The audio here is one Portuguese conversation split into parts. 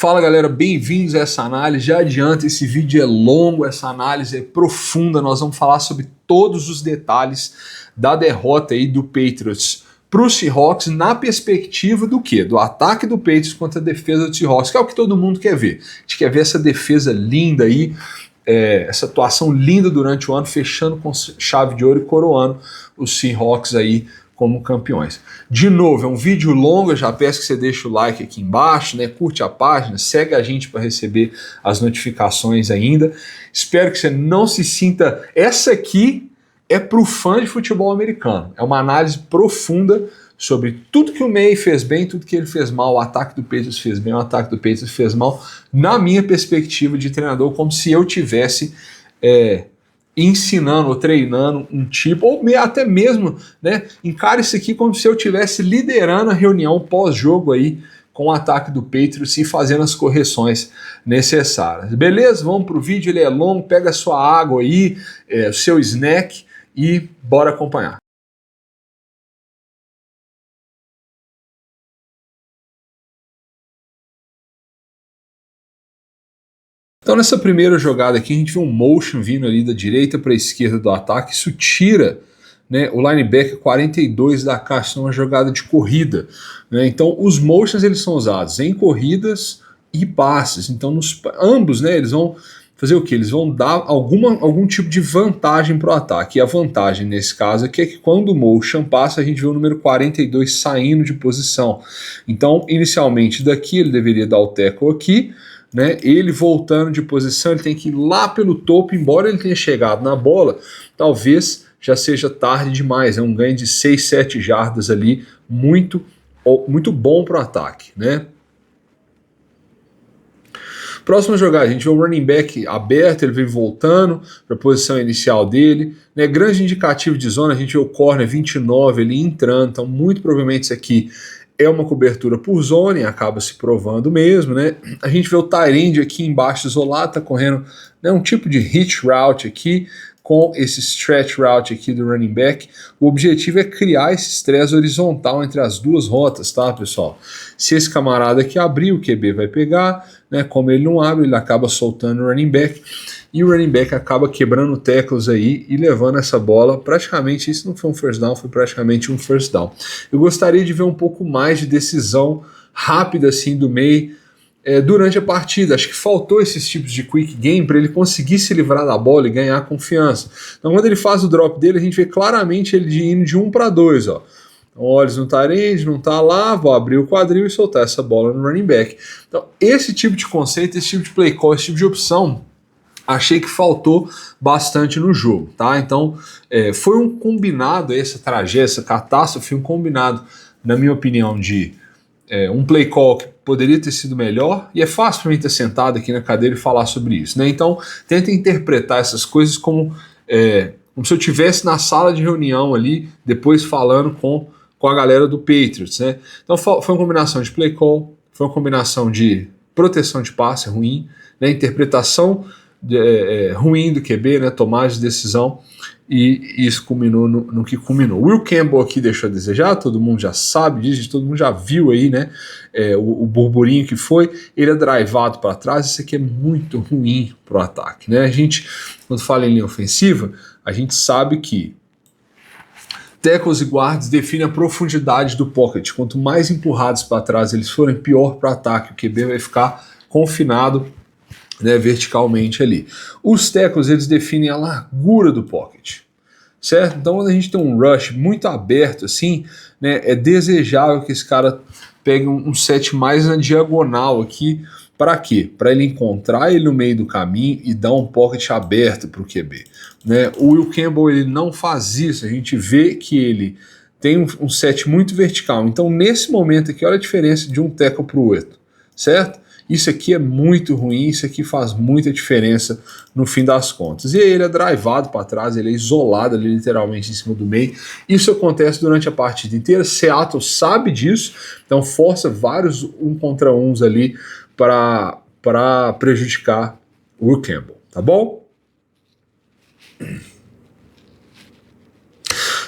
Fala galera, bem-vindos a essa análise. Já adianta, esse vídeo é longo, essa análise é profunda. Nós vamos falar sobre todos os detalhes da derrota aí do Patriots para o Seahawks na perspectiva do quê? Do ataque do Patriots contra a defesa do Seahawks, que é o que todo mundo quer ver. A gente quer ver essa defesa linda aí, essa atuação linda durante o ano, fechando com chave de ouro e coroando os Seahawks aí como campeões. De novo, é um vídeo longo, eu já peço que você deixe o like aqui embaixo, né? Curte a página, segue a gente para receber as notificações ainda. Espero que você não se sinta... Essa aqui é para o fã de futebol americano. É uma análise profunda sobre tudo que o May fez bem, tudo que ele fez mal, o ataque do Patriots fez bem, o ataque do Patriots fez mal, na minha perspectiva de treinador, como se eu tivesse... ensinando ou treinando um tipo, ou até mesmo, né, encare isso aqui como se eu estivesse liderando a reunião pós-jogo aí com o ataque do Patriots e fazendo as correções necessárias. Beleza? Vamos pro vídeo, ele é longo, pega a sua água aí, o seu snack e bora acompanhar. Então nessa primeira jogada aqui a gente vê um motion vindo ali da direita para a esquerda do ataque, isso tira, né, o linebacker 42 da caixa, é uma jogada de corrida, né? Então os motions eles são usados em corridas e passes, então ambos, né, eles vão fazer o que? Eles vão dar algum tipo de vantagem para o ataque, e a vantagem nesse caso aqui é que quando o motion passa a gente vê o número 42 saindo de posição, então inicialmente daqui ele deveria dar o tackle aqui, né, ele voltando de posição, ele tem que ir lá pelo topo, embora ele tenha chegado na bola, talvez já seja tarde demais, é um ganho de 6, 7 jardas ali, muito bom para o ataque, né? Próxima jogada, a gente vê o running back aberto, ele vem voltando para a posição inicial dele, né? Grande indicativo de zona, a gente vê o corner 29 ali entrando, então muito provavelmente isso aqui é uma cobertura por zona e acaba se provando mesmo, né? A gente vê o tight end aqui embaixo isolado, tá correndo, né, um tipo de hitch route aqui, com esse stretch route aqui do running back. O objetivo é criar esse estresse horizontal entre as duas rotas, tá, pessoal? Se esse camarada aqui abrir, o QB vai pegar, né? Como ele não abre, ele acaba soltando o running back, e o running back acaba quebrando tackles aí e levando essa bola, praticamente, isso não foi um first down, foi praticamente um first down. Eu gostaria de ver um pouco mais de decisão rápida assim do May durante a partida. Acho que faltou esses tipos de quick game para ele conseguir se livrar da bola e ganhar confiança. Então quando ele faz o drop dele, a gente vê claramente ele indo de 1 para 2, ó. Então, olhos no tight end, não tá lá, vou abrir o quadril e soltar essa bola no running back. Então esse tipo de conceito, esse tipo de play call, esse tipo de opção, achei que faltou bastante no jogo, tá? Então foi um combinado, essa tragédia, essa catástrofe, um combinado, na minha opinião, de um play call que poderia ter sido melhor, e é fácil para mim estar sentado aqui na cadeira e falar sobre isso, né? Então tenta interpretar essas coisas como se eu estivesse na sala de reunião ali, depois falando com a galera do Patriots, né? Então foi uma combinação de play call, foi uma combinação de proteção de passe ruim, né? Interpretação ruim do QB, né? Tomada de decisão, e isso culminou no que culminou. Will Campbell aqui deixou a desejar, todo mundo já sabe disso, todo mundo já viu aí, né, o burburinho que foi, ele é drivado para trás, isso aqui é muito ruim para o ataque, né? A gente, quando fala em linha ofensiva, a gente sabe que tackles e guards definem a profundidade do pocket, quanto mais empurrados para trás eles forem, pior para o ataque, o QB vai ficar confinado, né, verticalmente ali. Os tackles eles definem a largura do pocket, certo? Então quando a gente tem um rush muito aberto assim, né, é desejável que esse cara pegue um set mais na diagonal aqui. Para quê? Para ele encontrar ele no meio do caminho e dar um pocket aberto para o QB, né? O Will Campbell ele não faz isso, a gente vê que ele tem um set muito vertical, então nesse momento aqui olha a diferença de um tackle para o outro, certo? Isso aqui é muito ruim, isso aqui faz muita diferença no fim das contas. E aí ele é drivado para trás, ele é isolado ali literalmente em cima do meio. Isso acontece durante a partida inteira. Seattle sabe disso, então força vários 1 contra 1 ali para prejudicar o Will Campbell, tá bom?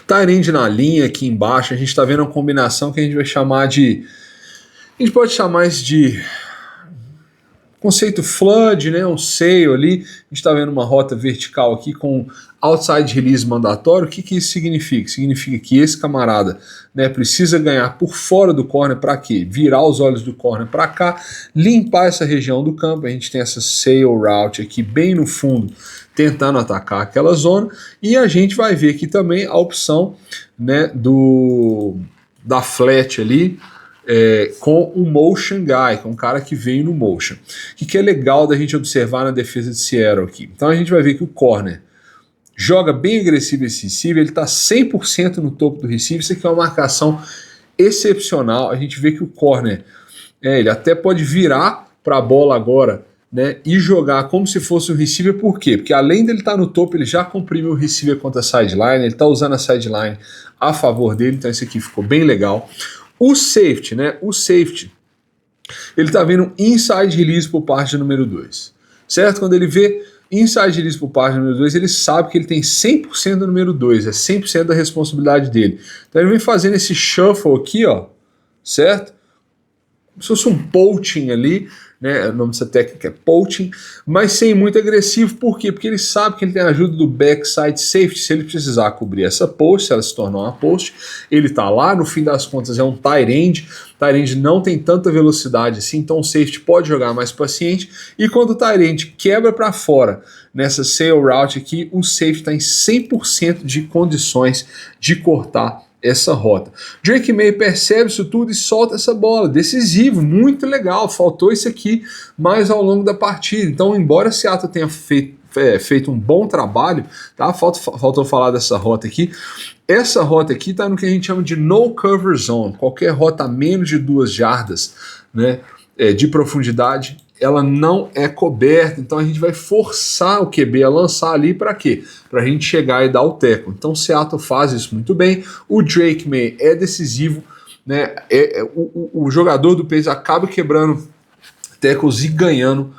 Tight end na linha aqui embaixo, a gente está vendo uma combinação que a gente vai chamar de... A gente pode chamar isso de Conceito flood, né, um sail ali, a gente está vendo uma rota vertical aqui com outside release mandatório. O que que isso significa? Significa que esse camarada, né, precisa ganhar por fora do corner para quê? Virar os olhos do corner para cá, limpar essa região do campo. A gente tem essa sail route aqui bem no fundo, tentando atacar aquela zona, e a gente vai ver aqui também a opção, né, da flat ali, com o motion guy, com um cara que veio no motion. O que é legal da gente observar na defesa de Seattle aqui? Então a gente vai ver que o corner joga bem agressivo esse receiver, ele está 100% no topo do receiver. Isso aqui é uma marcação excepcional. A gente vê que o corner, ele até pode virar para a bola agora, né, e jogar como se fosse um receiver. Por quê? Porque além dele estar no topo, ele já comprimiu o receiver contra a sideline, ele está usando a sideline a favor dele, então isso aqui ficou bem legal. O safety, né, ele está vendo inside release por parte do número 2, certo? Quando ele vê inside release por parte do número 2, ele sabe que ele tem 100% do número 2, é 100% da responsabilidade dele. Então ele vem fazendo esse shuffle aqui, ó, certo? Como se fosse um poaching ali, né? O nome dessa técnica é poaching, mas sem muito agressivo. Por quê? Porque ele sabe que ele tem a ajuda do backside safety. Se ele precisar cobrir essa post, se ela se tornar uma post, ele tá lá. No fim das contas é um tight end. Tight end não tem tanta velocidade assim, então o safety pode jogar mais paciente. E quando o tight end quebra para fora nessa sail route aqui, o safety está em 100% de condições de cortar essa rota. Drake Maye percebe isso tudo e solta essa bola. Decisivo, muito legal. Faltou isso aqui mais ao longo da partida. Então, embora Seattle tenha feito um bom trabalho, tá? Faltou falar dessa rota aqui. Essa rota aqui está no que a gente chama de no cover zone. Qualquer rota a menos de 2 jardas, né, de profundidade, ela não é coberta, então a gente vai forçar o QB a lançar ali para quê? Para a gente chegar e dar o tackle. Então o Seattle faz isso muito bem, o Drake Maye é decisivo, né? O jogador do Pace acaba quebrando tackles e ganhando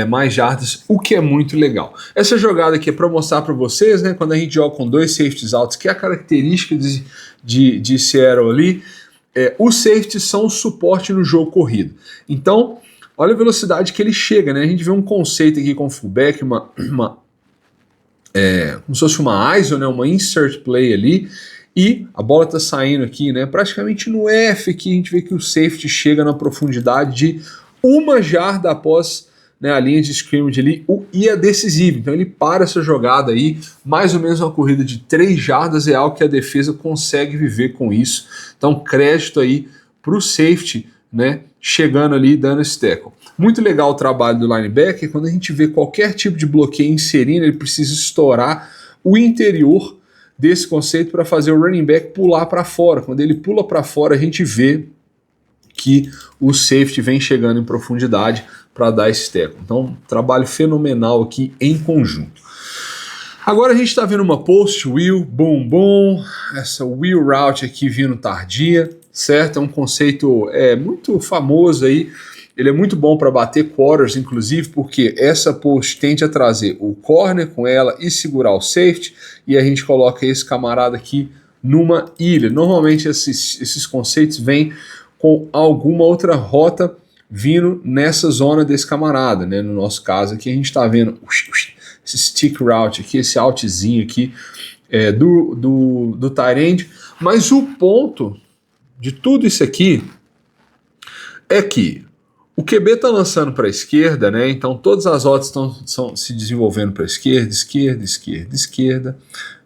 mais jardas, o que é muito legal. Essa jogada aqui é para mostrar para vocês, né, quando a gente joga com 2 safeties altos, que é a característica de Seattle ali, os safeties são o suporte no jogo corrido. Então, olha a velocidade que ele chega, né? A gente vê um conceito aqui com o fullback, como se fosse uma ISO, né? Uma insert play ali, e a bola está saindo aqui, né? Praticamente no F aqui, a gente vê que o safety chega na profundidade de 1 jarda após, né, a linha de scrimmage ali, e é decisivo. Então ele para essa jogada aí, mais ou menos uma corrida de 3 jardas, é algo que a defesa consegue viver com isso. Então crédito aí para o safety, né, chegando ali e dando esse tackle. Muito legal o trabalho do linebacker. Quando a gente vê qualquer tipo de bloqueio inserindo, ele precisa estourar o interior desse conceito para fazer o running back pular para fora. Quando ele pula para fora, a gente vê que o safety vem chegando em profundidade para dar esse tackle. Então, trabalho fenomenal aqui em conjunto. Agora a gente está vendo uma post wheel, boom, boom, essa wheel route aqui vindo tardia, certo? É um conceito muito famoso aí, ele é muito bom para bater quarters, inclusive, porque essa post tende a trazer o corner com ela e segurar o safety, e a gente coloca esse camarada aqui numa ilha. Normalmente esses conceitos vêm com alguma outra rota vindo nessa zona desse camarada, né? No nosso caso aqui a gente está vendo esse stick route aqui, esse outzinho aqui do tight end, mas o ponto de tudo isso aqui é que o QB está lançando para a esquerda, né? Então todas as rotas estão se desenvolvendo para a esquerda, esquerda, esquerda, esquerda,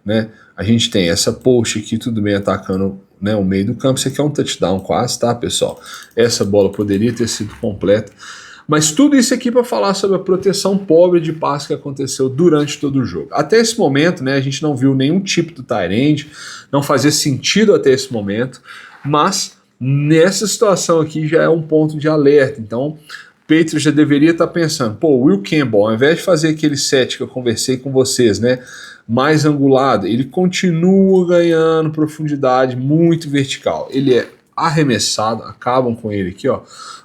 né? A gente tem essa post aqui, tudo bem, atacando, né, o meio do campo. Isso aqui é um touchdown quase, tá, pessoal? Essa bola poderia ter sido completa. Mas tudo isso aqui para falar sobre a proteção pobre de passe que aconteceu durante todo o jogo. Até esse momento, né, a gente não viu nenhum tipo do tight end, não fazia sentido até esse momento, mas nessa situação aqui já é um ponto de alerta. Então, o Patriots já deveria estar pensando, pô, Will Campbell, ao invés de fazer aquele set que eu conversei com vocês, né, mais angulado, ele continua ganhando profundidade muito vertical. Ele é arremessado, acabam com ele aqui, ó,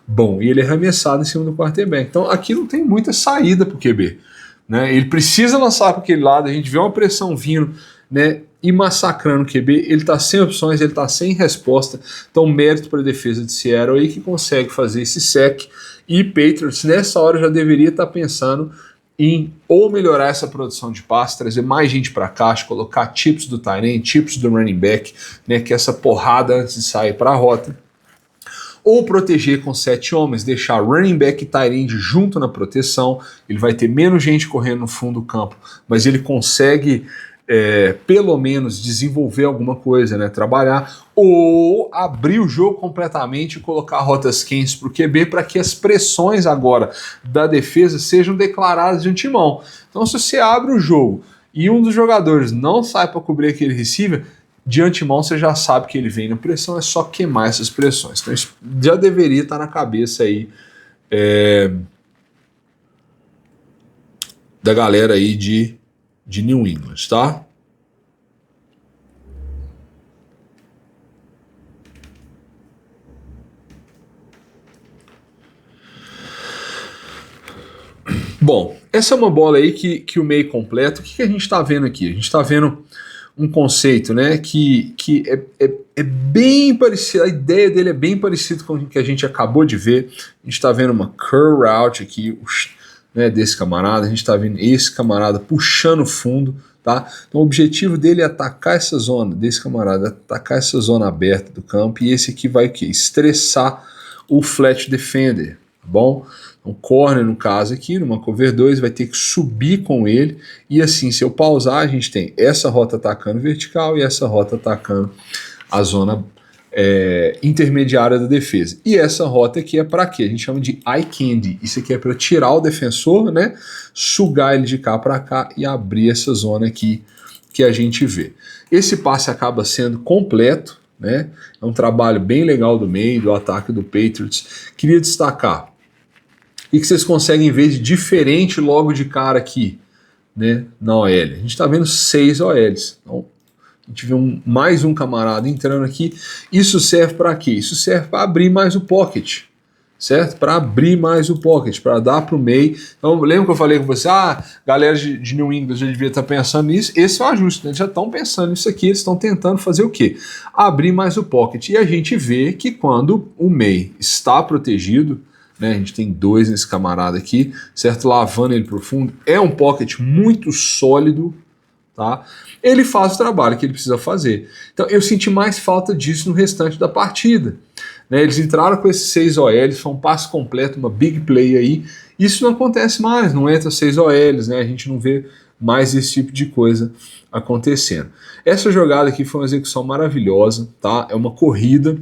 bom, e ele é arremessado em cima do quarterback. Então aqui não tem muita saída pro QB, né? Ele precisa lançar para aquele lado, a gente vê uma pressão vindo, né, e massacrando o QB, ele tá sem opções, ele tá sem resposta. Então mérito para a defesa de Seattle aí, que consegue fazer esse sec E Patriots nessa hora já deveria estar pensando em ou melhorar essa produção de passe, trazer mais gente para caixa, colocar chips do tight end, chips do running back, né, que é essa porrada antes de sair para a rota, ou proteger com 7 homens, deixar running back e tight end junto na proteção. Ele vai ter menos gente correndo no fundo do campo, mas ele consegue pelo menos desenvolver alguma coisa, né, trabalhar, ou abrir o jogo completamente e colocar rotas quentes para o QB para que as pressões agora da defesa sejam declaradas de antemão. Então, se você abre o jogo e um dos jogadores não sai para cobrir aquele receiver, de antemão você já sabe que ele vem na pressão, é só queimar essas pressões. Então isso já deveria estar na cabeça aí da galera aí de New England, tá? Bom, essa é uma bola aí que o meio completo. O que a gente está vendo aqui? A gente está vendo um conceito, né, que é bem parecido, a ideia dele é bem parecida com o que a gente acabou de ver. A gente está vendo uma curl route aqui, né, desse camarada, a gente está vendo esse camarada puxando o fundo, tá? Então o objetivo dele é atacar essa zona, desse camarada, atacar essa zona aberta do campo, e esse aqui vai o quê? Estressar o flat defender, tá bom? Então, corner, no caso aqui, numa cover 2, vai ter que subir com ele, e assim, se eu pausar, a gente tem essa rota atacando vertical e essa rota atacando a zona intermediária da defesa. E essa rota aqui é para quê? A gente chama de eye candy. Isso aqui é para tirar o defensor, né, sugar ele de cá para cá e abrir essa zona aqui que a gente vê. Esse passe acaba sendo completo, né? É um trabalho bem legal do meio, do ataque do Patriots. Queria destacar e que vocês conseguem ver de diferente logo de cara aqui, né, na OL. A gente está vendo 6 OLs. Então, a gente vê mais um camarada entrando aqui. Isso serve para quê? Isso serve para abrir mais o pocket, certo? Para abrir mais o pocket, para dar para o meio. Então, lembra que eu falei com você, galera de New England já devia estar pensando nisso. Esse é o ajuste, né? Eles já estão pensando nisso aqui, eles estão tentando fazer o quê? Abrir mais o pocket. E a gente vê que quando o meio está protegido, né, a gente tem 2 nesse camarada aqui, certo? Lavando ele para o fundo. É um pocket muito sólido, tá? Ele faz o trabalho que ele precisa fazer. Então eu senti mais falta disso no restante da partida, né? Eles entraram com esses 6 OLs, foi um passe completo, uma big play aí. Isso não acontece mais, não entra 6 OLs, né? A gente não vê mais esse tipo de coisa acontecendo. Essa jogada aqui foi uma execução maravilhosa, tá? É uma corrida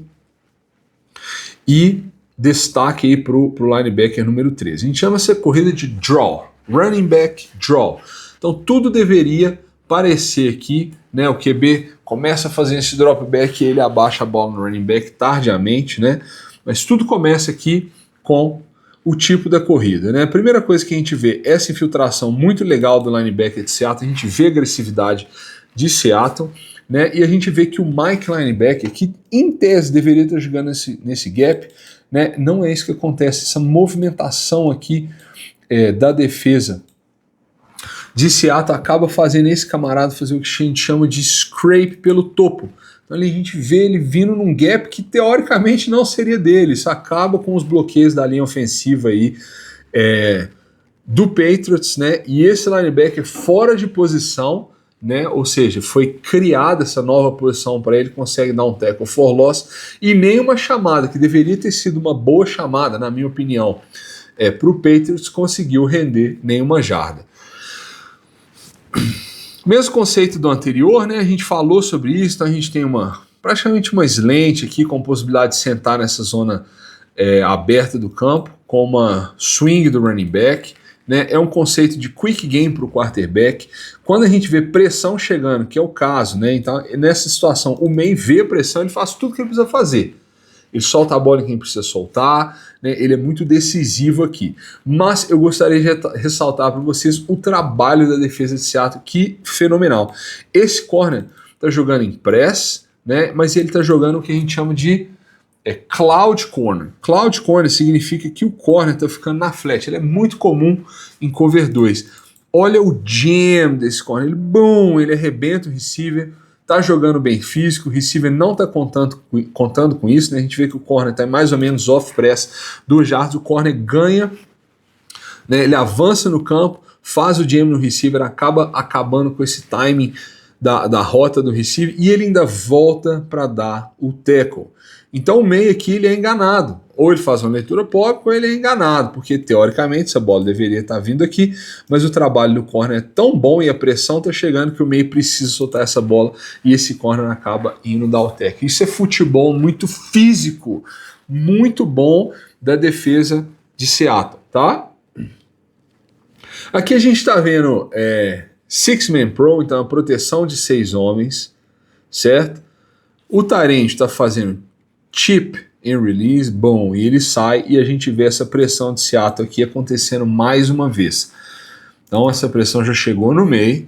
e destaque aí pro linebacker número 13. A gente chama essa corrida de draw, running back draw. Então tudo deveria parecer aqui, né? O QB começa a fazer esse drop back e ele abaixa a bola no running back tardiamente, né? Mas tudo começa aqui com o tipo da corrida, né? A primeira coisa que a gente vê é essa infiltração muito legal do linebacker de Seattle, a gente vê a agressividade de Seattle, né? E a gente vê que o Mike linebacker, que em tese deveria estar jogando nesse gap, né? Não é isso que acontece, essa movimentação aqui da defesa de Seattle acaba fazendo esse camarada fazer o que a gente chama de scrape pelo topo. Então ali a gente vê ele vindo num gap que teoricamente não seria dele. Isso acaba com os bloqueios da linha ofensiva aí, do Patriots, né? E esse linebacker fora de posição, né? Ou seja, foi criada essa nova posição para ele, consegue dar um tackle for loss e nenhuma chamada, que deveria ter sido uma boa chamada, na minha opinião, para o Patriots, conseguiu render nenhuma jarda. Mesmo conceito do anterior, né? A gente falou sobre isso, então a gente tem praticamente uma slant aqui com possibilidade de sentar nessa zona aberta do campo, com uma swing do running back, né? É um conceito de quick game para o quarterback. Quando a gente vê pressão chegando, que é o caso, né? Então nessa situação o main vê a pressão, ele faz tudo o que ele precisa fazer. Ele solta a bola em quem precisa soltar, né? Ele é muito decisivo aqui. Mas eu gostaria de ressaltar para vocês o trabalho da defesa de Seattle, que fenomenal. Esse corner está jogando em press, né? Mas ele está jogando o que a gente chama de cloud corner. Cloud corner significa que o corner está ficando na flat. Ele é muito comum em cover 2. Olha o jam desse corner. Ele arrebenta o receiver, tá jogando bem físico, o receiver não tá contando com isso, né? A gente vê que o corner tá mais ou menos off-press 2 yards, o corner ganha, né? Ele avança no campo, faz o jam no receiver, acaba acabando com esse timing da rota do receiver e ele ainda volta para dar o tackle. Então o meio aqui ele é enganado, ou ele faz uma leitura pop ou ele é enganado, porque teoricamente essa bola deveria estar vindo aqui, mas o trabalho do corner é tão bom e a pressão está chegando que o meio precisa soltar essa bola e esse corner acaba indo dar o tackle. Isso é futebol muito físico, muito bom da defesa de Seattle, tá? Aqui a gente está vendo Six-Man Pro, então a proteção de 6 homens, certo? O Tyrande está fazendo chip em release, bom, e ele sai e a gente vê essa pressão de Seattle aqui acontecendo mais uma vez. Então essa pressão já chegou no meio,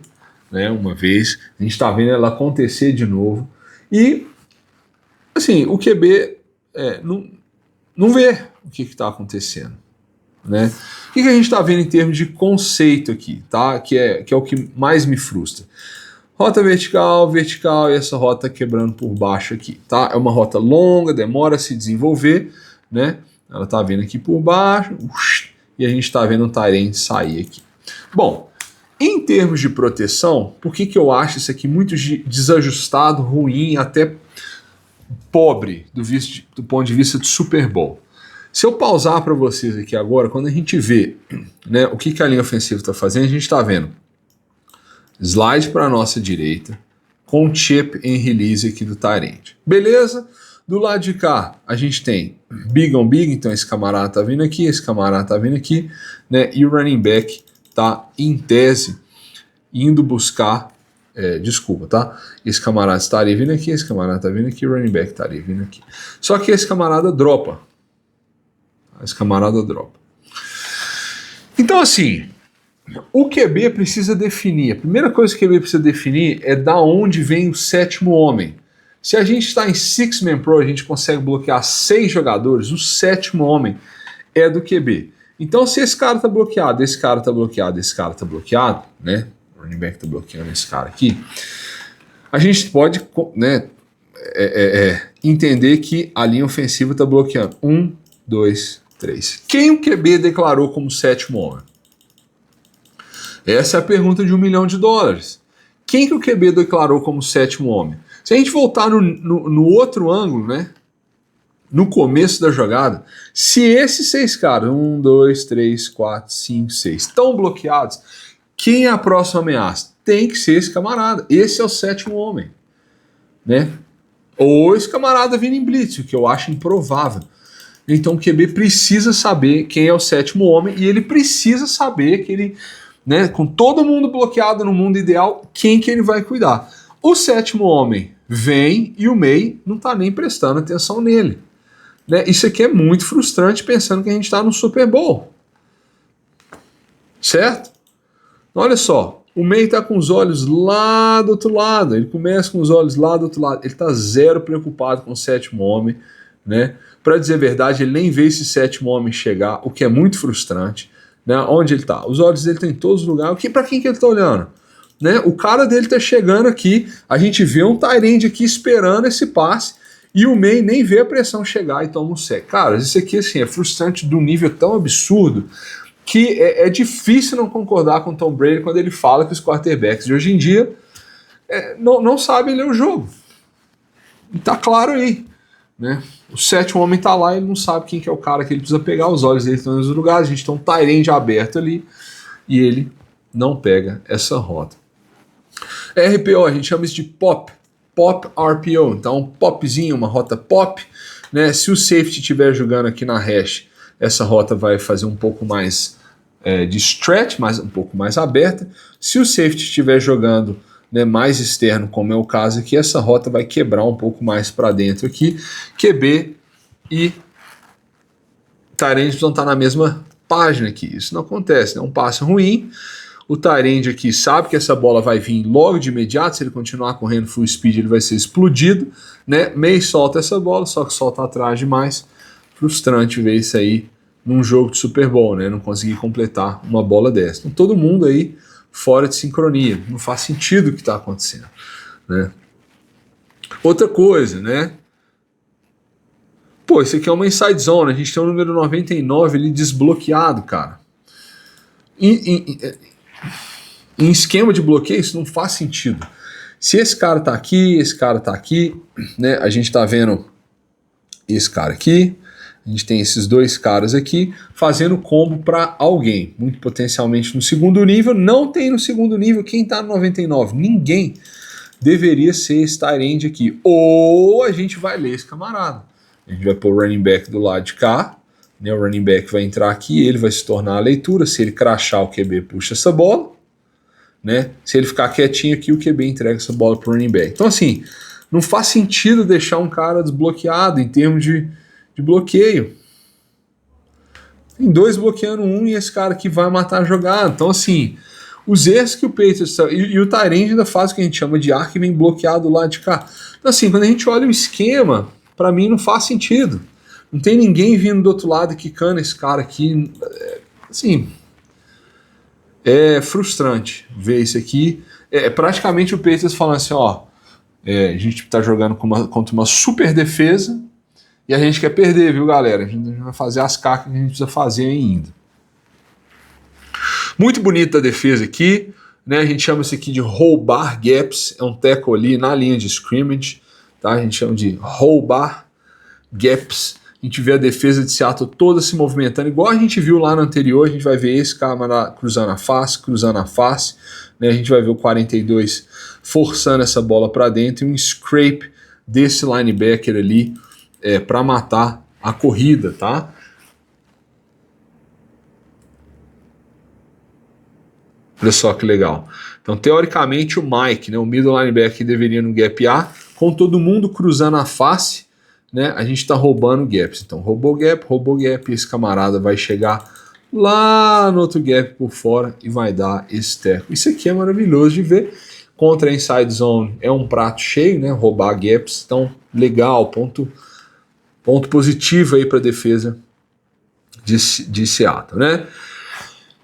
né, uma vez, a gente está vendo ela acontecer de novo e, assim, o QB não vê o que está acontecendo. Né? O que a gente está vendo em termos de conceito aqui, tá? Que é o que mais me frustra. Rota vertical, vertical e essa rota quebrando por baixo aqui, tá? É uma rota longa, demora a se desenvolver, né? Ela tá vindo aqui por baixo e a gente está vendo o Tyrande sair aqui. Bom, em termos de proteção, por que eu acho isso aqui muito desajustado, ruim, até pobre do ponto de vista de Super Bowl? Se eu pausar para vocês aqui agora, quando a gente vê, né, o que a linha ofensiva está fazendo, a gente está vendo slide para a nossa direita, com chip em release aqui do Tyrande. Beleza? Do lado de cá, a gente tem big on big, então esse camarada está vindo aqui, esse camarada está vindo aqui, né, e o running back está, em tese, indo buscar, tá? Esse camarada estaria vindo aqui, esse camarada está vindo aqui, o running back estaria vindo aqui. Só que esse camarada dropa. Esse camarada dropa. Então, assim, o QB precisa definir. A primeira coisa que o QB precisa definir é da onde vem o 7º homem. Se a gente está em Six-Man Pro, a gente consegue bloquear 6 jogadores, o 7º homem é do QB. Então, se esse cara está bloqueado, esse cara está bloqueado, esse cara está bloqueado, né? O running back está bloqueando esse cara aqui. A gente pode, né, entender que a linha ofensiva está bloqueando 1, 2, 3. Quem o QB declarou como 7º homem? Essa é a pergunta de $1 milhão. Quem que o QB declarou como 7º homem? Se a gente voltar no outro ângulo, né? No começo da jogada, se esses 6 caras, 1, 2, 3, 4, 5, 6, estão bloqueados, quem é a próxima ameaça? Tem que ser esse camarada. Esse é o 7º homem, né? Ou esse camarada vindo em blitz, o que eu acho improvável. Então o QB precisa saber quem é o 7º homem e ele precisa saber que ele, né, com todo mundo bloqueado no mundo ideal, quem que ele vai cuidar. O 7º homem vem e o May não está nem prestando atenção nele. Né? Isso aqui é muito frustrante pensando que a gente está no Super Bowl. Certo? Olha só, o May está com os olhos lá do outro lado, ele começa com os olhos lá do outro lado, ele está zero preocupado com o 7º homem, né? Para dizer a verdade, ele nem vê esse 7º homem chegar, o que é muito frustrante. Né? Onde ele está? Os olhos dele estão em todos os lugares. Para quem que ele está olhando? Né? O cara dele está chegando aqui, a gente vê um Tyrande aqui esperando esse passe e o May nem vê a pressão chegar e toma um sec. Cara, isso aqui assim, é frustrante de um nível tão absurdo que é difícil não concordar com o Tom Brady quando ele fala que os quarterbacks de hoje em dia não sabem ler o jogo. E tá claro aí. Né? O 7º homem tá lá, ele não sabe quem que é o cara que ele precisa pegar, os olhos dele estão nos lugares, a gente tem um Tyrande aberto ali e ele não pega essa rota. RPO, a gente chama isso de pop RPO, então um popzinho, uma rota pop, né? Se o safety estiver jogando aqui na hash, essa rota vai fazer um pouco mais de stretch, um pouco mais aberta. Se o safety estiver jogando, né, mais externo, como é o caso aqui, essa rota vai quebrar um pouco mais para dentro aqui. QB e Tyrande precisam estar na mesma página aqui. Isso não acontece, é um passe ruim. O Tyrande aqui sabe que essa bola vai vir logo de imediato. Se ele continuar correndo full speed, ele vai ser explodido, né? May solta essa bola, só que solta atrás demais. Frustrante ver isso aí num jogo de Super Bowl, né? Não conseguir completar uma bola dessa. Então todo mundo aí fora de sincronia, não faz sentido o que está acontecendo, né? Outra coisa, né? Pô, isso aqui é uma inside zone, a gente tem o número 99 ali desbloqueado, cara. Em esquema de bloqueio, isso não faz sentido. Se esse cara tá aqui, né? A gente tá vendo esse cara aqui, a gente tem esses dois caras aqui fazendo combo para alguém, muito potencialmente no segundo nível. Não tem no segundo nível quem tá no 99, ninguém deveria ser esse tight end aqui. Ou a gente vai ler esse camarada. A gente vai pôr o running back do lado de cá, né? O running back vai entrar aqui, ele vai se tornar a leitura. Se ele crachar, o QB puxa essa bola, né? Se ele ficar quietinho aqui, o QB entrega essa bola pro running back. Então, assim, não faz sentido deixar um cara desbloqueado em termos de bloqueio. Tem dois bloqueando um e esse cara aqui vai matar a jogada. Então, assim, os erros que o Patriots... E o tight end ainda faz o que a gente chama de arco e vem bloqueado do lado de cá. Então, assim, quando a gente olha o esquema, para mim não faz sentido. Não tem ninguém vindo do outro lado e quicando esse cara aqui. Assim, é frustrante ver isso aqui. É praticamente o Patriots falando assim, ó, a gente tá jogando contra uma super defesa e a gente quer perder, viu, galera? A gente vai fazer as cacas que a gente precisa fazer ainda. Muito bonita a defesa aqui, né? A gente chama isso aqui de roubar gaps, é um tackle ali na linha de scrimmage, tá? A gente chama de roubar gaps. A gente vê a defesa de Seattle toda se movimentando, igual a gente viu lá no anterior. A gente vai ver esse cara cruzando a face, né? A gente vai ver o 42 forçando essa bola para dentro e um scrape desse linebacker ali para matar a corrida, tá? Olha só que legal. Então, teoricamente, o Mike, né, o middle linebacker, deveria no gap A, com todo mundo cruzando a face, né, a gente está roubando gaps. Então, roubou gap, e esse camarada vai chegar lá no outro gap por fora e vai dar esse tackle. Isso aqui é maravilhoso de ver. Contra a inside zone é um prato cheio, né, roubar gaps. Então, legal, ponto positivo aí para a defesa de Seattle, né?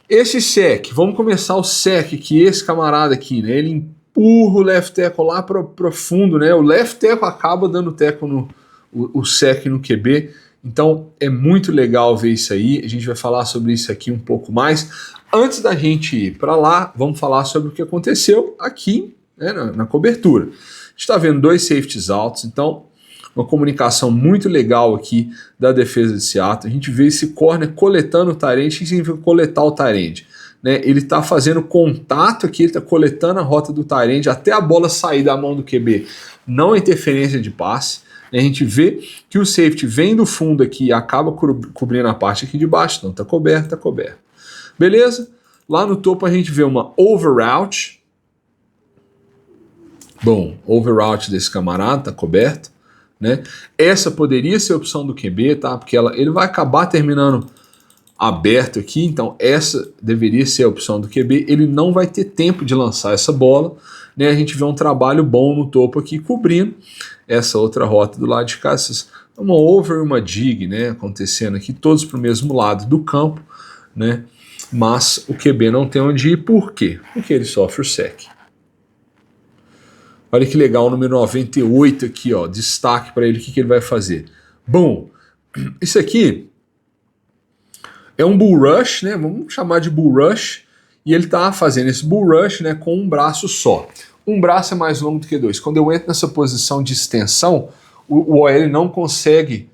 Esse sec, vamos começar o sec, que esse camarada aqui, né, ele empurra o left tackle lá para fundo, né, o left tackle acaba dando tackle o sec no QB, então é muito legal ver isso aí. A gente vai falar sobre isso aqui um pouco mais. Antes da gente ir para lá, vamos falar sobre o que aconteceu aqui, né, na cobertura. A gente está vendo dois safeties altos, então uma comunicação muito legal aqui da defesa de Seattle. A gente vê esse corner coletando o tight end. O que significa coletar o tight end? Né? Ele está fazendo contato aqui, ele está coletando a rota do tight end até a bola sair da mão do QB. Não é interferência de passe. A gente vê que o safety vem do fundo aqui e acaba cobrindo a parte aqui de baixo. Então está coberto, Beleza? Lá no topo a gente vê uma overroute. Bom, overroute desse camarada, está coberto. Né? Essa poderia ser a opção do QB, tá? Porque ele vai acabar terminando aberto aqui, então essa deveria ser a opção do QB. Ele não vai ter tempo de lançar essa bola, né? A gente vê um trabalho bom no topo aqui cobrindo essa outra rota do lado de cá, uma over e uma dig, né? Acontecendo aqui, todos para o mesmo lado do campo, né? Mas o QB não tem onde ir, por quê? Porque ele sofre o sec. Olha que legal, o número 98 aqui, ó, destaque para ele, o que ele vai fazer. Bom, isso aqui é um bull rush, né, vamos chamar de bull rush, e ele está fazendo esse bull rush, né, com um braço só. Um braço é mais longo do que dois. Quando eu entro nessa posição de extensão, o OL não consegue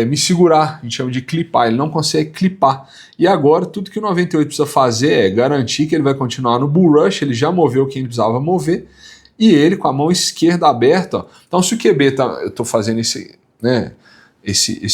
me segurar, a gente chama de clipar, ele não consegue clipar. E agora tudo que o 98 precisa fazer é garantir que ele vai continuar no bull rush, ele já moveu quem ele precisava mover, e ele com a mão esquerda aberta, ó. Então se o QB tá, eu estou fazendo esse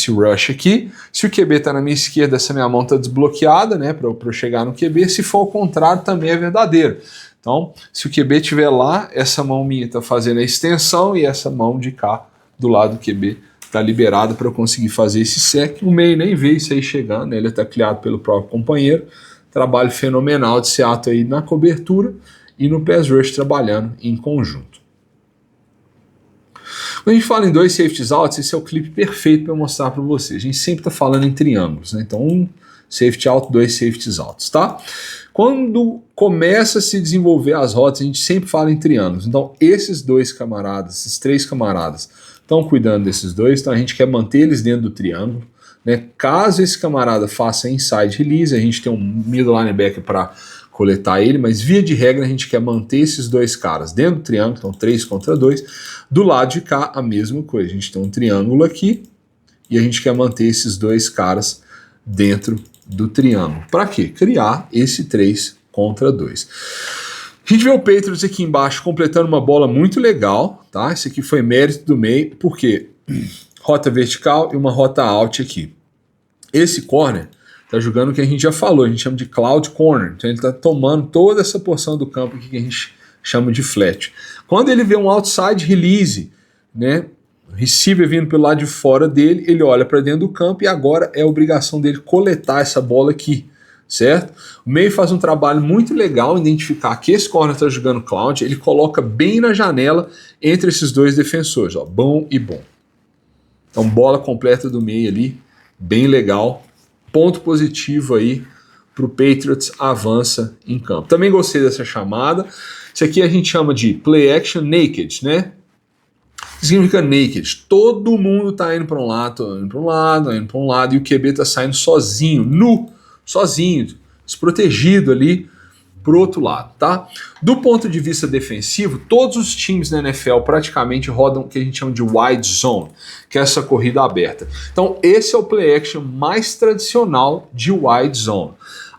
rush aqui, se o QB está na minha esquerda, essa minha mão está desbloqueada, né, para eu chegar no QB, se for ao contrário também é verdadeiro. Então se o QB estiver lá, essa mão minha está fazendo a extensão e essa mão de cá do lado do QB está liberada para eu conseguir fazer esse sec. O meio nem vê isso aí chegando, né, ele é tacleado pelo próprio companheiro. Trabalho fenomenal de Seattle aí na cobertura e no pass rush trabalhando em conjunto. Quando a gente fala em dois safeties outs, esse é o clipe perfeito para mostrar para vocês. A gente sempre está falando em triângulos, né? Então safety alto, 2 safeties altos, tá? Quando começa a se desenvolver as rotas, a gente sempre fala em triângulos. Então, esses 2 camaradas, esses 3 camaradas, estão cuidando desses 2, então a gente quer manter eles dentro do triângulo, né? Caso esse camarada faça inside release, a gente tem um middle linebacker para coletar ele, mas via de regra a gente quer manter esses 2 caras dentro do triângulo, então 3 contra 2. Do lado de cá, a mesma coisa, a gente tem um triângulo aqui e a gente quer manter esses 2 caras dentro do triângulo. Para quê? Criar esse 3 contra 2. A gente vê o Patriots aqui embaixo completando uma bola muito legal, tá? Esse aqui foi mérito do meio, porque rota vertical e uma rota out aqui. Esse corner tá jogando o que a gente já falou, a gente chama de cloud corner, então ele tá tomando toda essa porção do campo aqui que a gente chama de flat. Quando ele vê um outside release, né, receiver vindo pelo lado de fora dele, ele olha para dentro do campo e agora é a obrigação dele coletar essa bola aqui, certo? O meio faz um trabalho muito legal em identificar que esse corner está jogando cloud, ele coloca bem na janela entre esses 2 defensores, ó, bom e bom. Então bola completa do meio ali, bem legal, ponto positivo aí para o Patriots, avança em campo. Também gostei dessa chamada, isso aqui a gente chama de play action naked, né? Significa naked, todo mundo tá indo para um lado, indo para um lado, indo para um lado, e o QB tá saindo sozinho, nu, sozinho, desprotegido ali pro outro lado, tá? Do ponto de vista defensivo, todos os times na NFL praticamente rodam o que a gente chama de wide zone, que é essa corrida aberta. Então esse é o play action mais tradicional de wide zone.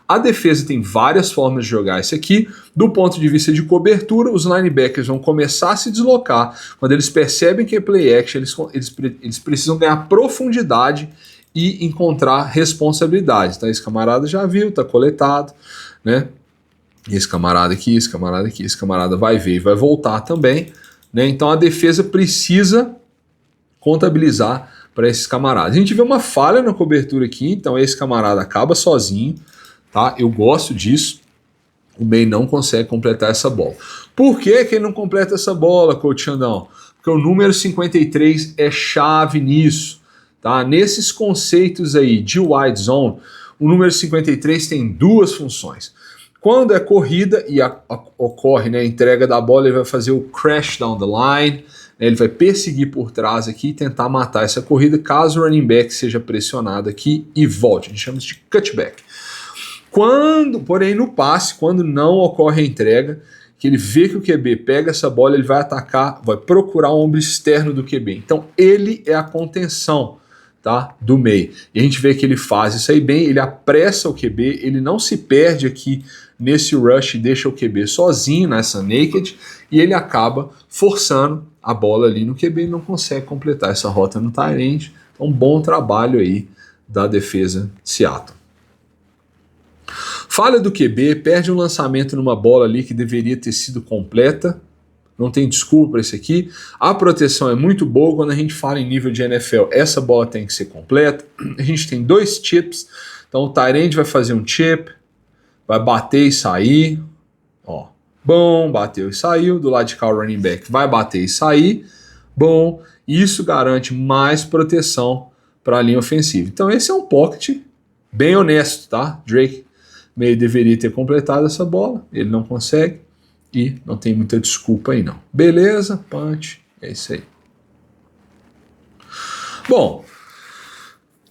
A defesa tem várias formas de jogar isso aqui. Do ponto de vista de cobertura, os linebackers vão começar a se deslocar. Quando eles percebem que é play action, eles precisam ganhar profundidade e encontrar responsabilidade. Então esse camarada já viu, tá coletado, né? Esse camarada aqui, esse camarada aqui, esse camarada vai ver e vai voltar também, né? Então a defesa precisa contabilizar para esses camaradas. A gente vê uma falha na cobertura aqui, então esse camarada acaba sozinho, tá? Eu gosto disso. O May não consegue completar essa bola. Por que ele não completa essa bola, Coach Xandão? Porque o número 53 é chave nisso, tá? Nesses conceitos aí de wide zone, o número 53 tem 2 funções. Quando é corrida e ocorre, né, a entrega da bola, ele vai fazer o crash down the line, né, ele vai perseguir por trás aqui e tentar matar essa corrida caso o running back seja pressionado aqui e volte. A gente chama isso de cutback. Porém, no passe, quando não ocorre a entrega, que ele vê que o QB pega essa bola, ele vai atacar, vai procurar o ombro externo do QB. Então ele é a contenção, tá, do meio. E a gente vê que ele faz isso aí bem, ele apressa o QB, ele não se perde aqui nesse rush e deixa o QB sozinho nessa naked, e ele acaba forçando a bola ali no QB e não consegue completar essa rota no tight end. Então bom trabalho aí da defesa de Seattle. Falha do QB, perde um lançamento numa bola ali que deveria ter sido completa. Não tem desculpa para isso aqui. A proteção é muito boa quando a gente fala em nível de NFL. Essa bola tem que ser completa. A gente tem 2 chips. Então o tight end vai fazer um chip, vai bater e sair. Ó, bom, bateu e saiu. Do lado de cá o running back vai bater e sair. Bom, isso garante mais proteção para a linha ofensiva. Então esse é um pocket bem honesto, tá? Drake May deveria ter completado essa bola, ele não consegue e não tem muita desculpa aí não. Beleza, punch, é isso aí. Bom,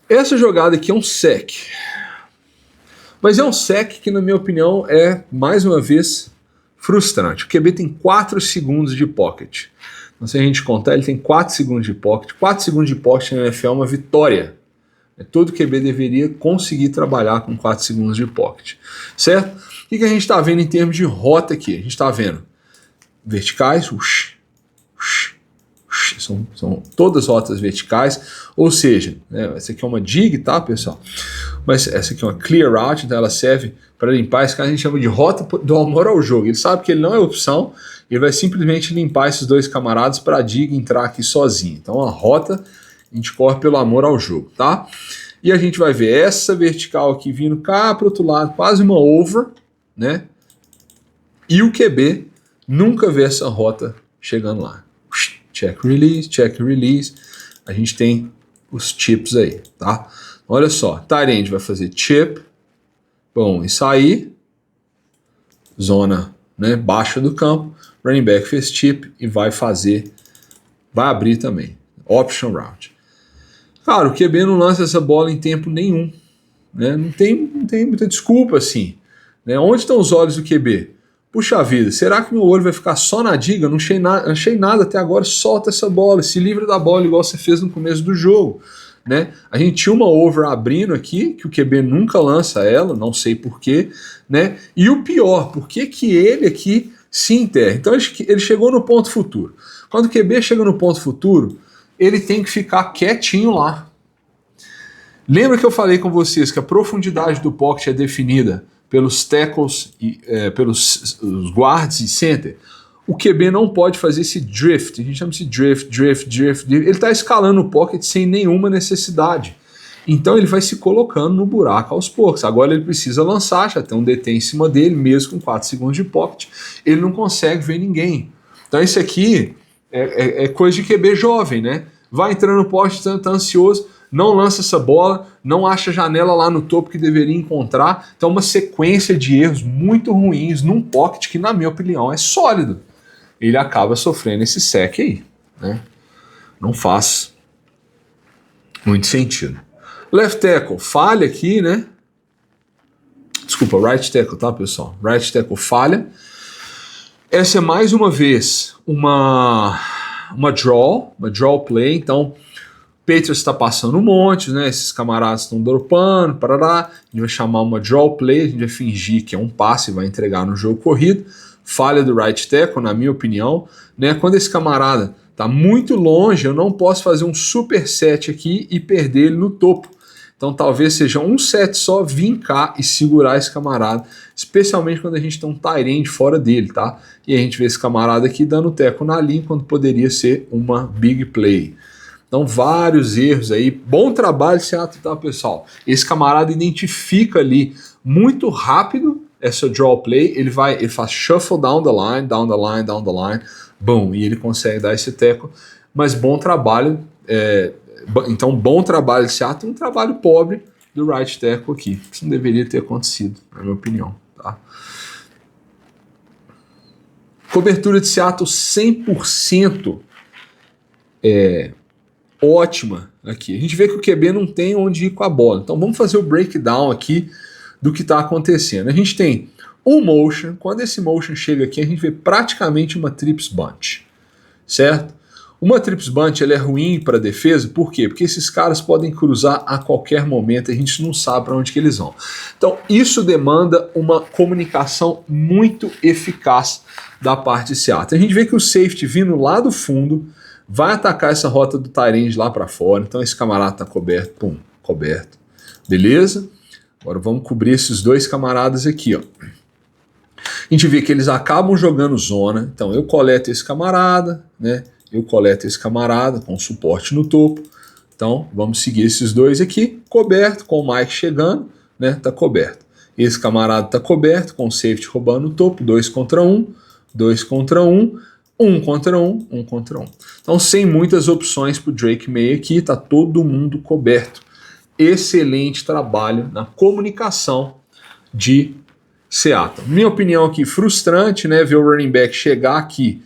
essa jogada aqui é um sec, mas é um sec que na minha opinião é, mais uma vez, frustrante. O QB tem 4 segundos de pocket. Então se a gente contar, ele tem 4 segundos de pocket. 4 segundos de pocket na NFL é uma vitória. Todo QB deveria conseguir trabalhar com 4 segundos de pocket, certo? O que a gente está vendo em termos de rota aqui? A gente está vendo verticais, são todas rotas verticais, ou seja, né, essa aqui é uma dig, tá, pessoal? Mas essa aqui é uma clear route, então ela serve para limpar esse cara, a gente chama de rota do amor ao jogo. Ele sabe que ele não é opção, ele vai simplesmente limpar esses 2 camaradas para a dig entrar aqui sozinho. Então a rota a gente corre pelo amor ao jogo, tá? E a gente vai ver essa vertical aqui vindo cá para o outro lado, quase uma over, né? E o QB nunca vê essa rota chegando lá. Check, release. A gente tem os chips aí, tá? Olha só, tight end vai fazer chip, Bom, isso aí, zona, né, baixa do campo, running back fez chip e vai abrir também, option route. Cara, o QB não lança essa bola em tempo nenhum, né? Não tem muita desculpa assim, né? Onde estão os olhos do QB? Puxa vida, será que meu olho vai ficar só na diga? Não achei nada até agora, solta essa bola, se livra da bola igual você fez no começo do jogo, né? A gente tinha uma over abrindo aqui, que o QB nunca lança ela, não sei porquê, né? E o pior, por que ele aqui se enterra? Então ele chegou no ponto futuro. Quando o QB chega no ponto futuro, ele tem que ficar quietinho lá. Lembra que eu falei com vocês que a profundidade do pocket é definida pelos tackles, pelos guards e center? O QB não pode fazer esse drift, a gente chama de drift. Ele está escalando o pocket sem nenhuma necessidade. Então ele vai se colocando no buraco aos poucos. Agora ele precisa lançar, já tem um DT em cima dele, mesmo com 4 segundos de pocket. Ele não consegue ver ninguém. Então isso aqui é coisa de QB jovem, né? Vai entrando no pocket, tá ansioso, não lança essa bola, não acha janela lá no topo que deveria encontrar. Então uma sequência de erros muito ruins num pocket que, na minha opinião, é sólido. Ele acaba sofrendo esse sec aí, né? Não faz muito sentido. Left tackle, falha aqui, né? Desculpa, right tackle, tá, pessoal? Right tackle falha. Essa é mais uma vez uma draw play. Então, o Patriots está passando um monte, né? Esses camaradas estão dropando, parará. A gente vai chamar uma draw play, a gente vai fingir que é um passe e vai entregar no jogo corrido. Falha do right tackle, na minha opinião, né? Quando esse camarada está muito longe, eu não posso fazer um super set aqui e perder ele no topo. Então talvez seja um set só, vir cá e segurar esse camarada, especialmente quando a gente tem um tight end fora dele, tá? E a gente vê esse camarada aqui dando teco na linha, quando poderia ser uma big play. Então vários erros aí, bom trabalho Seattle, tá, pessoal? Esse camarada identifica ali muito rápido essa draw play, ele faz shuffle down the line, boom, e ele consegue dar esse teco, mas bom trabalho, então bom trabalho de Seattle, um trabalho pobre do right tackle aqui, isso não deveria ter acontecido, na minha opinião, tá? Cobertura de Seattle 100% ótima aqui, a gente vê que o QB não tem onde ir com a bola, então vamos fazer o breakdown aqui do que está acontecendo. A gente tem um motion, quando esse motion chega aqui, a gente vê praticamente uma trips bunch, certo? Uma trips bunch ela é ruim para a defesa, por quê? Porque esses caras podem cruzar a qualquer momento, a gente não sabe para onde que eles vão. Então isso demanda uma comunicação muito eficaz da parte de Seattle. A gente vê que o safety vindo lá do fundo vai atacar essa rota do tight end lá para fora, então esse camarada está coberto, pum, coberto, beleza? Agora vamos cobrir esses dois camaradas aqui, ó. A gente vê que eles acabam jogando zona, então eu coleto esse camarada, né? Eu coleto esse camarada com suporte no topo. Então vamos seguir esses dois aqui, coberto, com o Mike chegando, né? Tá coberto. Esse camarada tá coberto, com o safety roubando o topo, 2 contra 1, 2 contra 1, 1 contra 1, 1 contra 1. Então sem muitas opções pro Drake Maye aqui, tá todo mundo coberto. Excelente trabalho na comunicação de Seattle. Minha opinião aqui, frustrante, né, ver o running back chegar aqui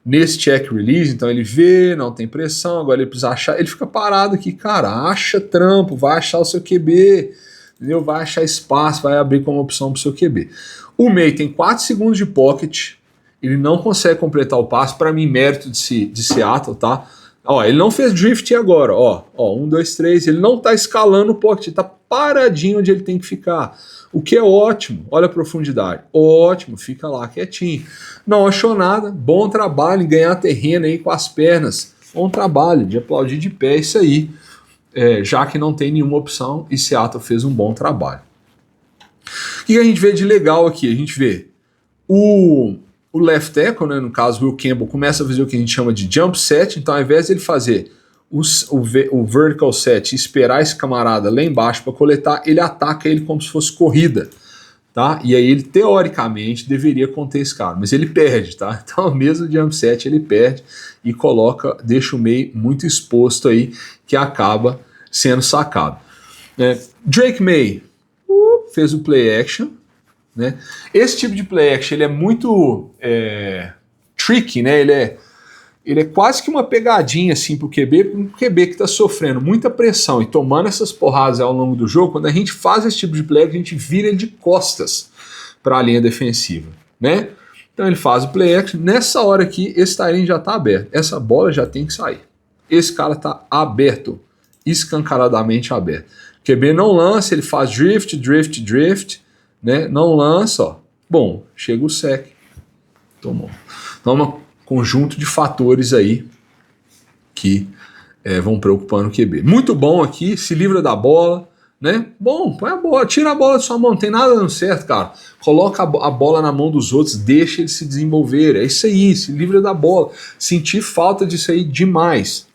nesse check release, então ele vê, não tem pressão, agora ele precisa achar, ele fica parado aqui, cara, acha trampo, vai achar o seu QB, entendeu? Vai achar espaço, vai abrir como opção para o seu QB. O Maye tem 4 segundos de pocket, ele não consegue completar o passe, para mim mérito de Seattle, tá? Ó, ele não fez drift agora, ó, 1, 2, 3, ele não tá escalando o pocket, ele tá paradinho onde ele tem que ficar, o que é ótimo, olha a profundidade, ótimo, fica lá quietinho, não achou nada, bom trabalho em ganhar terreno aí com as pernas, bom trabalho, de aplaudir de pé isso aí, já que não tem nenhuma opção e Seattle fez um bom trabalho. O que a gente vê de legal aqui? A gente vê o left tackle, né, no caso o Will Campbell, começa a fazer o que a gente chama de jump set, então ao invés de ele fazer o vertical set e esperar esse camarada lá embaixo para coletar, ele ataca ele como se fosse corrida, tá? E aí ele teoricamente deveria conter esse cara, mas ele perde, tá? Então mesmo o jump set ele perde e deixa o Maye muito exposto aí, que acaba sendo sacado. Drake Maye, fez o play action, né? Esse tipo de play action ele é muito tricky, né? Ele é quase que uma pegadinha assim pro QB, porque o QB que está sofrendo muita pressão e tomando essas porradas ao longo do jogo, quando a gente faz esse tipo de play, a gente vira ele de costas para a linha defensiva, né? Então ele faz o play action, nessa hora aqui esse tight end já está aberto, essa bola já tem que sair. Esse cara está aberto, escancaradamente aberto. O QB não lança, ele faz drift, né? Não lança, ó. Bom, chega o sec, tomou. Toma conjunto de fatores aí que vão preocupando o QB. Muito bom aqui, se livra da bola, né? Bom, põe a bola, tira a bola de sua mão, não tem nada dando certo, cara. Coloca a bola na mão dos outros, deixa eles se desenvolver. É isso aí, se livra da bola. Senti falta disso aí demais.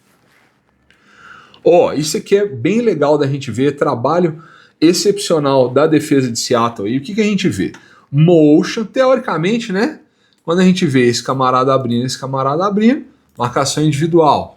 Ó, isso aqui é bem legal da gente ver, trabalho excepcional da defesa de Seattle. E o que a gente vê? Motion, teoricamente, né? Quando a gente vê esse camarada abrindo, marcação individual,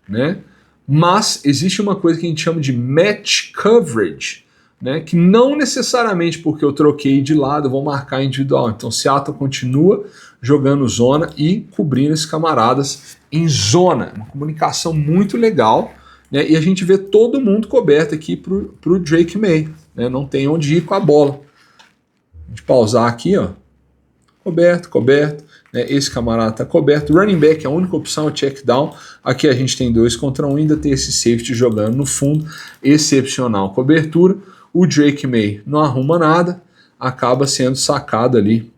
né? Mas existe uma coisa que a gente chama de match coverage, né? Que não necessariamente porque eu troquei de lado eu vou marcar individual. Então Seattle continua jogando zona e cobrindo esses camaradas em zona. Uma comunicação muito legal, né? E a gente vê todo mundo coberto aqui pro Drake Maye, né? Não tem onde ir com a bola. A gente pausar aqui, ó. Coberto, né? Esse camarada está coberto. Running back, a única opção é check down. Aqui a gente tem 2 contra 1, ainda tem esse safety jogando no fundo. Excepcional cobertura. O Drake Maye não arruma nada, acaba sendo sacado ali,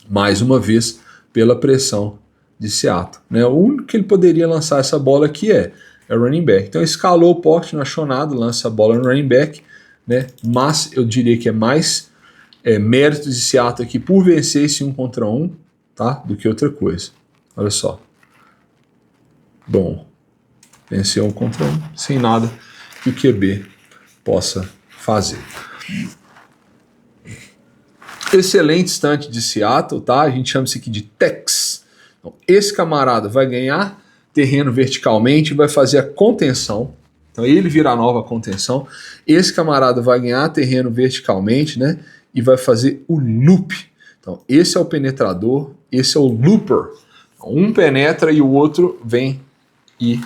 mais uma vez, pela pressão de Seattle, né? O único que ele poderia lançar essa bola aqui é running back. Então escalou o pocket, não achou nada, lança a bola no running back, né? Mas eu diria que é mais mérito de Seattle aqui por vencer esse 1 contra 1, tá? Do que outra coisa. Olha só. Bom, venceu 1 contra 1, sem nada que o QB possa fazer. Excelente estante de Seattle, tá? A gente chama isso aqui de Tex. Então, esse camarada vai ganhar terreno verticalmente, vai fazer a contenção. Então ele vira a nova contenção. Esse camarada vai ganhar terreno verticalmente, né? E vai fazer o loop. Então, esse é o penetrador, esse é o looper. Um penetra e o outro vem e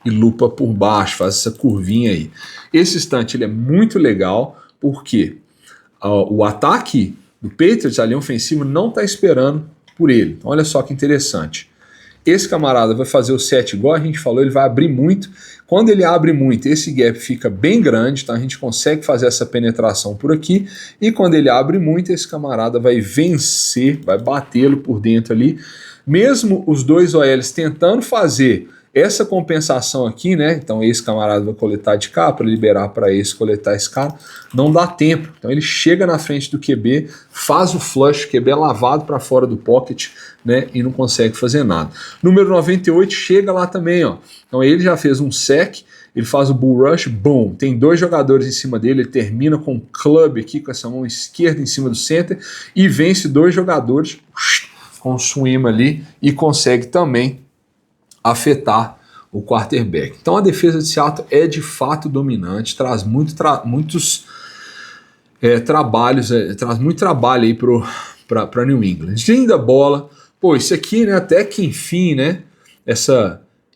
lupa por baixo, faz essa curvinha aí. Esse stunt ele é muito legal, porque o ataque do Patriots, a linha ofensiva, não está esperando por ele. Então, olha só que interessante. Esse camarada vai fazer o set igual a gente falou, ele vai abrir muito. Quando ele abre muito, esse gap fica bem grande, então a gente consegue fazer essa penetração por aqui. E quando ele abre muito, esse camarada vai vencer, vai batê-lo por dentro ali. Mesmo os dois OLs tentando fazer essa compensação aqui, né? Então esse camarada vai coletar de cá para liberar para esse coletar esse cara. Não dá tempo. Então ele chega na frente do QB, faz o flush, QB é lavado para fora do pocket, né? E não consegue fazer nada. Número 98 chega lá também, ó. Então ele já fez um sec, ele faz o bull rush, boom. Tem 2 jogadores em cima dele, ele termina com o club aqui, com essa mão esquerda em cima do center e vence 2 jogadores com o swim ali e consegue também afetar o quarterback. Então a defesa de Seattle é de fato dominante, traz muitos trabalhos, traz muito trabalho aí para New England. Linda bola, pô, isso aqui, né, até que enfim, né,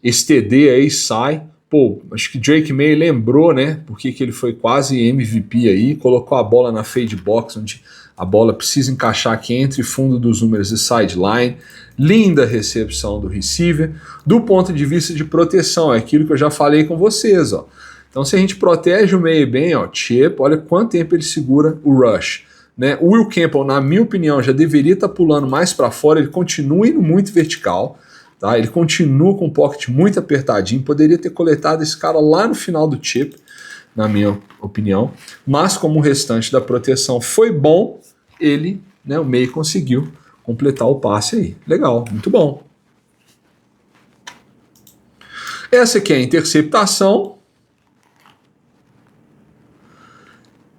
esse TD aí sai, pô, acho que Drake Maye lembrou, né, porque que ele foi quase MVP aí, colocou a bola na fade box, onde a bola precisa encaixar aqui entre fundo dos números e sideline. Linda recepção do receiver. Do ponto de vista de proteção, é aquilo que eu já falei com vocês, ó. Então se a gente protege o meio bem, ó, chip, olha quanto tempo ele segura o rush, né? O Will Campbell, na minha opinião, já deveria estar pulando mais para fora, ele continua indo muito vertical, tá? Ele continua com o pocket muito apertadinho, poderia ter coletado esse cara lá no final do chip, na minha opinião, mas como o restante da proteção foi bom, ele, né, o Maye conseguiu completar o passe aí. Legal, muito bom. Essa aqui é a interceptação.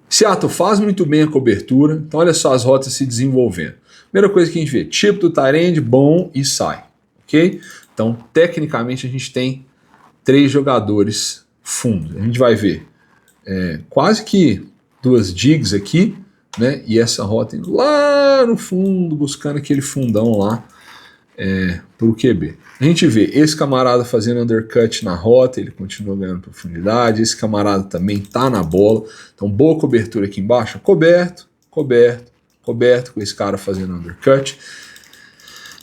Seattle faz muito bem a cobertura, então olha só as rotas se desenvolvendo. Primeira coisa que a gente vê, tipo do tight end, bom e sai, ok? Então, tecnicamente, a gente tem 3 jogadores fundos. A gente vai ver quase que duas digs aqui, né? E essa rota indo lá no fundo, buscando aquele fundão lá para o QB. A gente vê esse camarada fazendo undercut na rota, ele continua ganhando profundidade, esse camarada também tá na bola, então boa cobertura aqui embaixo, coberto com esse cara fazendo undercut,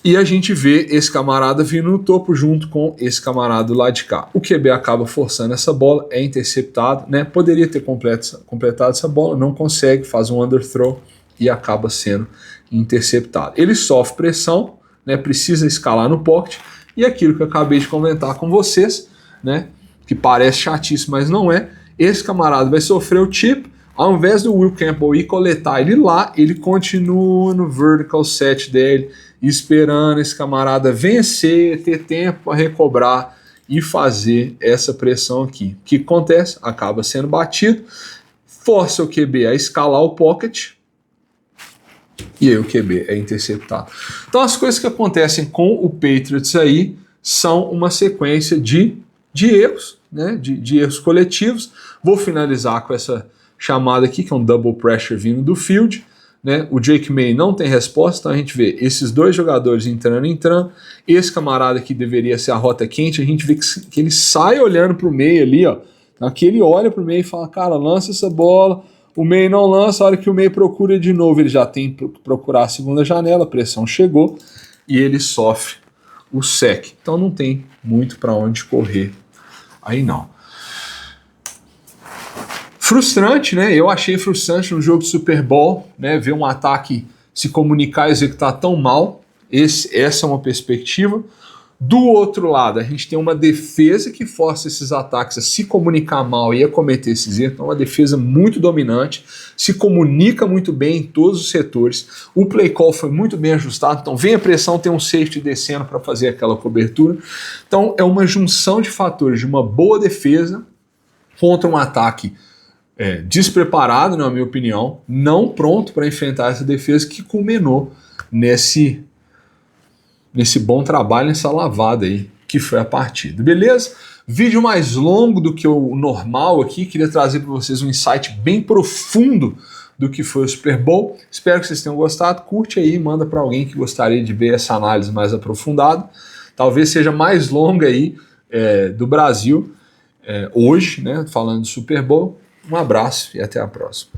e a gente vê esse camarada vindo no topo junto com esse camarada do lado de cá. O QB acaba forçando essa bola, é interceptado, né? Poderia ter completado essa bola, não consegue, faz um underthrow e acaba sendo interceptado. Ele sofre pressão, né? Precisa escalar no pocket, e aquilo que eu acabei de comentar com vocês, né? Que parece chatice, mas não é. Esse camarada vai sofrer o chip, ao invés do Will Campbell ir coletar ele lá, ele continua no vertical set dele, esperando esse camarada vencer, ter tempo para recobrar e fazer essa pressão aqui. O que acontece? Acaba sendo batido, força o QB a escalar o pocket, e aí o QB é interceptado. Então as coisas que acontecem com o Patriots aí são uma sequência de erros, né? De erros coletivos. Vou finalizar com essa chamada aqui, que é um double pressure vindo do field, né? O Drake Maye não tem resposta, então a gente vê esses dois jogadores entrando, esse camarada que deveria ser a rota quente, a gente vê que ele sai olhando para o meio ali, ó. Aqui ele olha para o meio e fala, cara, lança essa bola, o Maye não lança, a hora que o Maye procura de novo, ele já tem que procurar a segunda janela, a pressão chegou, e ele sofre o sec. Então não tem muito para onde correr aí não. Frustrante, né? Eu achei frustrante no jogo de Super Bowl, né? Ver um ataque se comunicar e executar tão mal. Essa é uma perspectiva. Do outro lado, a gente tem uma defesa que força esses ataques a se comunicar mal e a cometer esses erros. Então, uma defesa muito dominante, se comunica muito bem em todos os setores. O play call foi muito bem ajustado. Então, vem a pressão, tem um safety descendo para fazer aquela cobertura. Então, é uma junção de fatores de uma boa defesa contra um ataque despreparado, na minha opinião, não pronto para enfrentar essa defesa que culminou nesse bom trabalho, nessa lavada aí que foi a partida. Beleza? Vídeo mais longo do que o normal aqui, queria trazer para vocês um insight bem profundo do que foi o Super Bowl. Espero que vocês tenham gostado. Curte aí, manda para alguém que gostaria de ver essa análise mais aprofundada. Talvez seja mais longa aí do Brasil hoje, né? Falando do Super Bowl. Um abraço e até a próxima.